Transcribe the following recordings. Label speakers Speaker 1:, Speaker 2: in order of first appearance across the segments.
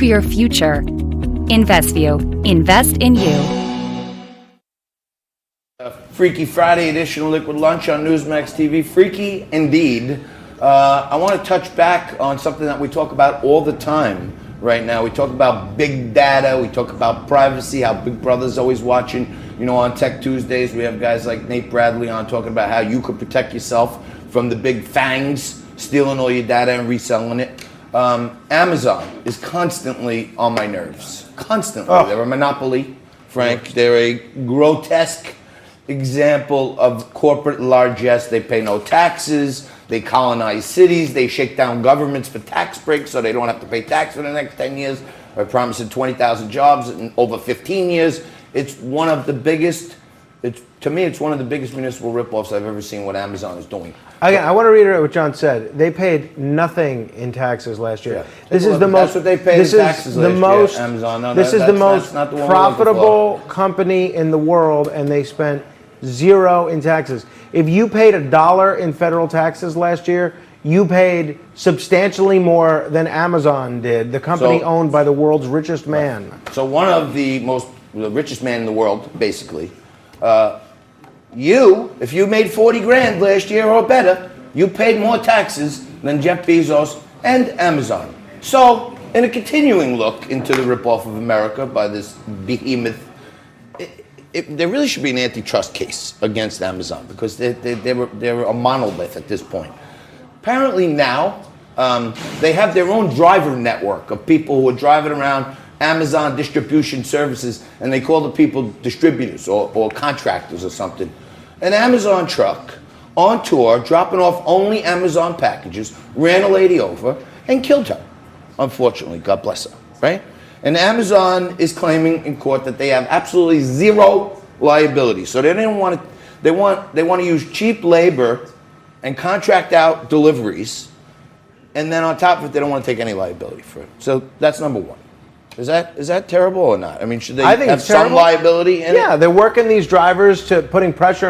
Speaker 1: to your future. InvestView. Invest in you.
Speaker 2: Freaky Friday edition of Liquid Lunch on Newsmax TV. Freaky indeed. I want to touch back on something that we talk about all the time right now. We talk about big data. We talk about privacy, how Big Brother's always watching. You know, on Tech Tuesdays, we have guys like Nate Bradley on talking about how you could protect yourself from the big fangs stealing all your data and reselling it. Amazon is constantly on my nerves. Constantly. Oh. They're a monopoly, Frank. They're a grotesque example of corporate largesse. They pay no taxes. They colonize cities. They shake down governments for tax breaks so they don't have to pay tax for the next 10 years. They're promising 20,000 jobs in over 15 years. It's one of the biggest, to me, it's one of the biggest municipal ripoffs I've ever seen what Amazon is doing.
Speaker 3: Again, I want to reiterate what John said. They paid nothing in taxes last year.
Speaker 2: Yeah.
Speaker 3: This is the most.
Speaker 2: That's what they paid in taxes last year, Amazon. No,
Speaker 3: this is the most profitable company in the world, and they spent zero in taxes. If you paid $1 in federal taxes last year, you paid substantially more than Amazon did, the company owned by the world's richest man.
Speaker 2: So one of the richest man in the world, basically. If you made 40 grand last year or better, you paid more taxes than Jeff Bezos and Amazon. So, in a continuing look into the ripoff of America by this behemoth, there really should be an antitrust case against Amazon because they're a monolith at this point. Apparently now, they have their own driver network of people who are driving around Amazon distribution services, and they call the people distributors or contractors or something. An Amazon truck on tour, dropping off only Amazon packages, ran a lady over and killed her. Unfortunately, God bless her, right? And Amazon is claiming in court that they have absolutely zero liability. So they want to use cheap labor and contract out deliveries, and then on top of it, they don't want to take any liability for it. So that's number one. Is that terrible or not? I mean, should they have some liability in it?
Speaker 3: Yeah, they're working these drivers to putting pressure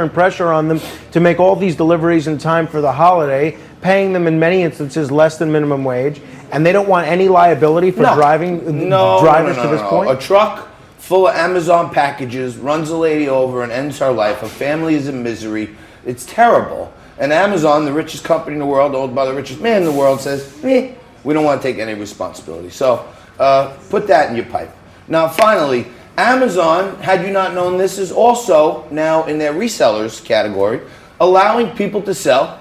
Speaker 3: on them to make all these deliveries in time for the holiday, paying them in many instances less than minimum wage, and they don't want any liability for driving drivers to this point?
Speaker 2: A truck full of Amazon packages runs a lady over and ends her life. A family is in misery. It's terrible. And Amazon, the richest company in the world, owned by the richest man in the world, says, we don't want to take any responsibility. So put that in your pipe. Now, finally, Amazon, had you not known this, is also now in their resellers category, allowing people to sell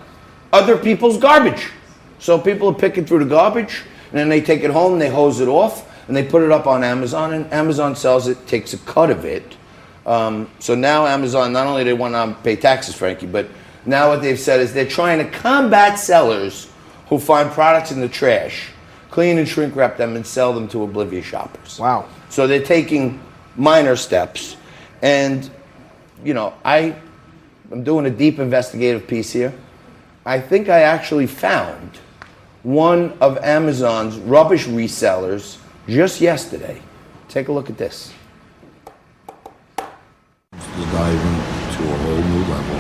Speaker 2: other people's garbage. So people are picking through the garbage, and then they take it home, they hose it off, and they put it up on Amazon, and Amazon sells it, takes a cut of it. So now Amazon, not only they want to pay taxes, Frankie, but now what they've said is they're trying to combat sellers who find products in the trash, clean and shrink wrap them, and sell them to oblivious shoppers.
Speaker 3: Wow.
Speaker 2: So they're taking minor steps. And, you know, I'm doing a deep investigative piece here. I think I actually found one of Amazon's rubbish resellers just yesterday. Take a look at this.
Speaker 4: The diving to a whole new level.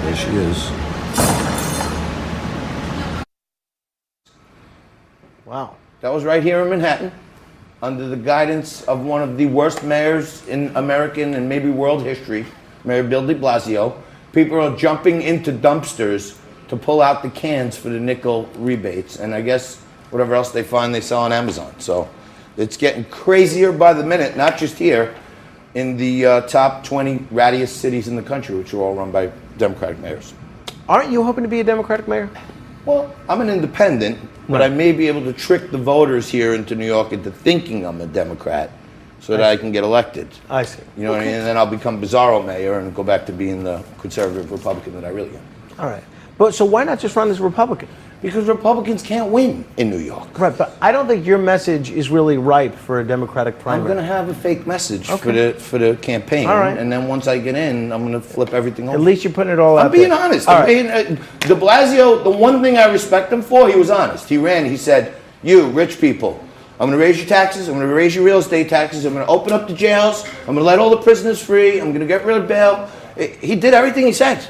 Speaker 4: There she is.
Speaker 2: Wow. That was right here in Manhattan, under the guidance of one of the worst mayors in American and maybe world history, Mayor Bill de Blasio. People are jumping into dumpsters to pull out the cans for the nickel rebates. And I guess whatever else they find, they sell on Amazon. So it's getting crazier by the minute, not just here, in the top 20 rattiest cities in the country, which are all run by Democratic mayors.
Speaker 3: Aren't you hoping to be a Democratic mayor?
Speaker 2: Well, I'm an independent, but I may be able to trick the voters here into New York into thinking I'm a Democrat so that I can get elected.
Speaker 3: I see.
Speaker 2: You know what I mean? And then I'll become bizarro mayor and go back to being the conservative Republican that I really am.
Speaker 3: All right. But so why not just run as a Republican?
Speaker 2: Because Republicans can't win in New York.
Speaker 3: Right, but I don't think your message is really ripe for a Democratic primary.
Speaker 2: I'm going to have a fake message for the campaign.
Speaker 3: All right.
Speaker 2: And then once I get in, I'm going to flip everything over.
Speaker 3: At least you're putting it all out there.
Speaker 2: I'm being honest. De Blasio, the one thing I respect him for, he was honest. He ran, he said, you, rich people, I'm going to raise your taxes, I'm going to raise your real estate taxes, I'm going to open up the jails, I'm going to let all the prisoners free, I'm going to get rid of bail. He did everything he said.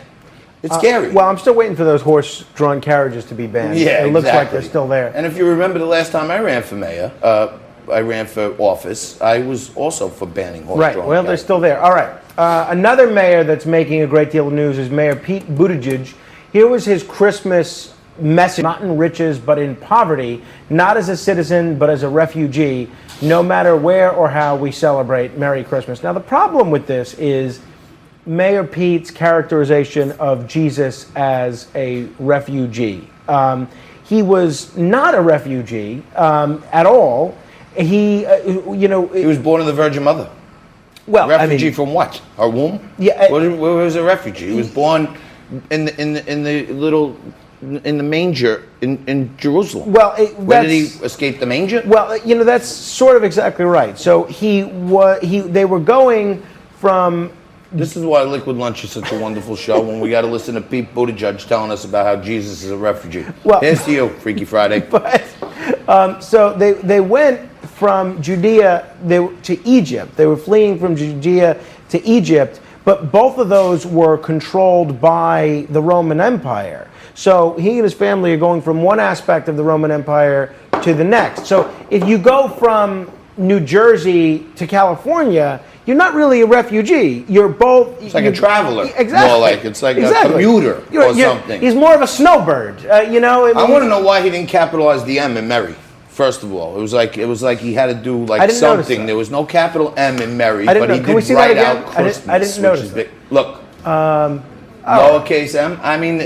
Speaker 2: It's scary.
Speaker 3: Well, I'm still waiting for those horse-drawn carriages to be banned.
Speaker 2: Yeah,
Speaker 3: it looks like
Speaker 2: exactly.
Speaker 3: they're still there.
Speaker 2: And if you remember the last time I ran for mayor, I ran for office, I was also for banning horse-drawn
Speaker 3: Right. Well, they're
Speaker 2: carriages.
Speaker 3: still there. All right. Another mayor that's making a great deal of news is Mayor Pete Buttigieg. Here was his Christmas message: not in riches, but in poverty, not as a citizen, but as a refugee. No matter where or how we celebrate, Merry Christmas. Now, the problem with this is Mayor Pete's characterization of Jesus as a refugee. He was not a refugee at all. He
Speaker 2: was born of the Virgin Mother.
Speaker 3: Well,
Speaker 2: Refugee from what? Her womb?
Speaker 3: Yeah.
Speaker 2: Where was a refugee? He was born in the manger in Jerusalem.
Speaker 3: Well,
Speaker 2: where did he escape the manger?
Speaker 3: Well, that's sort of exactly right. So they were going from.
Speaker 2: This is why Liquid Lunch is such a wonderful show, when we got to listen to Pete Buttigieg telling us about how Jesus is a refugee.
Speaker 3: Well,
Speaker 2: here's to you, Freaky Friday.
Speaker 3: But, so they went from Judea to Egypt. They were fleeing from Judea to Egypt, but both of those were controlled by the Roman Empire. So he and his family are going from one aspect of the Roman Empire to the next. So if you go from New Jersey to California, you're not really a refugee. You're both.
Speaker 2: It's like a traveler.
Speaker 3: Exactly.
Speaker 2: More like it's like a commuter or something.
Speaker 3: He's more of a snowbird. I
Speaker 2: want to know why he didn't capitalize the M in Mary. First of all, it was like he had to do like something. There was no capital M in Mary, but he did write out Christmas.
Speaker 3: I didn't notice that.
Speaker 2: Look, lowercase m. I mean,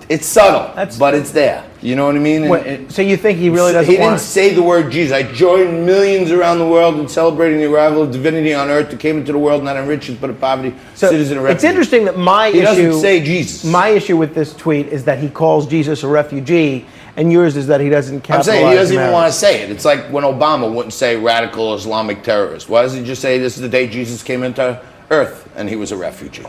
Speaker 2: it's subtle, but it's there. You know what I mean?
Speaker 3: So you think he really doesn't?
Speaker 2: He didn't say the word Jesus. I joined millions around the world in celebrating the arrival of divinity on earth, who came into the world not in riches but in poverty, citizen of refugee.
Speaker 3: It's interesting that
Speaker 2: he doesn't say Jesus.
Speaker 3: My issue with this tweet is that he calls Jesus a refugee, and yours is that he doesn't capitalize.
Speaker 2: I'm saying he doesn't even want to say it. It's like when Obama wouldn't say radical Islamic terrorist. Why does he just say this is the day Jesus came into earth and he was a refugee?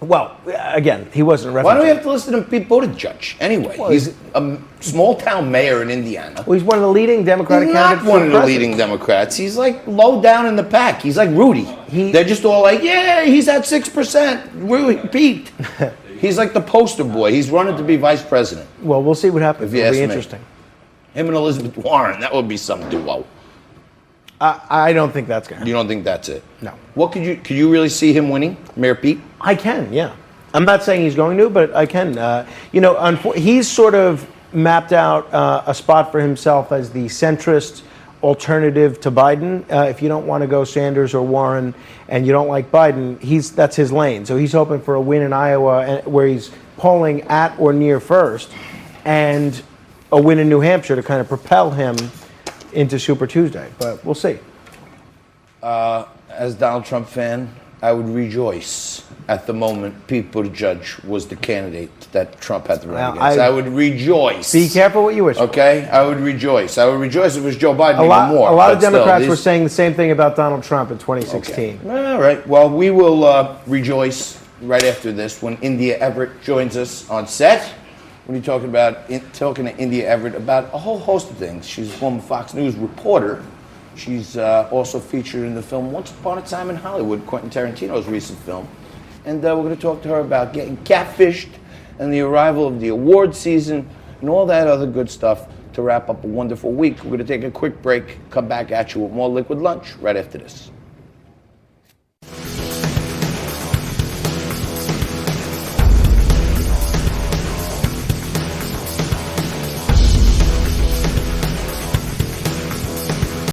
Speaker 3: Well, again, he wasn't a refugee.
Speaker 2: Why do we have to listen to Pete Buttigieg? Anyway, he's a small-town mayor in Indiana.
Speaker 3: Well, he's one of the leading Democratic candidates.
Speaker 2: He's not one of the leading Democrats. He's like low down in the pack. He's like Rudy. They're just all like, yeah, he's at 6%. Pete. He's like the poster boy. He's running to be vice president.
Speaker 3: Well, we'll see what happens. It'll be interesting.
Speaker 2: Him and Elizabeth Warren, that would be some duo.
Speaker 3: I don't think that's going to happen.
Speaker 2: You don't think that's it?
Speaker 3: No.
Speaker 2: What could you really see him winning, Mayor Pete?
Speaker 3: I can, yeah. I'm not saying he's going to, but I can. He's sort of mapped out a spot for himself as the centrist alternative to Biden. If you don't want to go Sanders or Warren and you don't like Biden, that's his lane. So he's hoping for a win in Iowa where he's polling at or near first, and a win in New Hampshire to kind of propel him into Super Tuesday, but we'll see.
Speaker 2: As a Donald Trump fan, I would rejoice at the moment Pete Buttigieg was the candidate that Trump had to run against. I would rejoice.
Speaker 3: Be careful what you wish for.
Speaker 2: Okay? I would rejoice. I would rejoice if it was Joe Biden even more.
Speaker 3: A lot of Democrats were saying the same thing about Donald Trump in 2016.
Speaker 2: Okay. All right. Well, we will rejoice right after this when India Everett joins us on set. When you're talking to India Everett about a whole host of things. She's a former Fox News reporter. She's also featured in the film Once Upon a Time in Hollywood, Quentin Tarantino's recent film. And we're going to talk to her about getting catfished and the arrival of the award season and all that other good stuff to wrap up a wonderful week. We're going to take a quick break, come back at you with more Liquid Lunch right after this.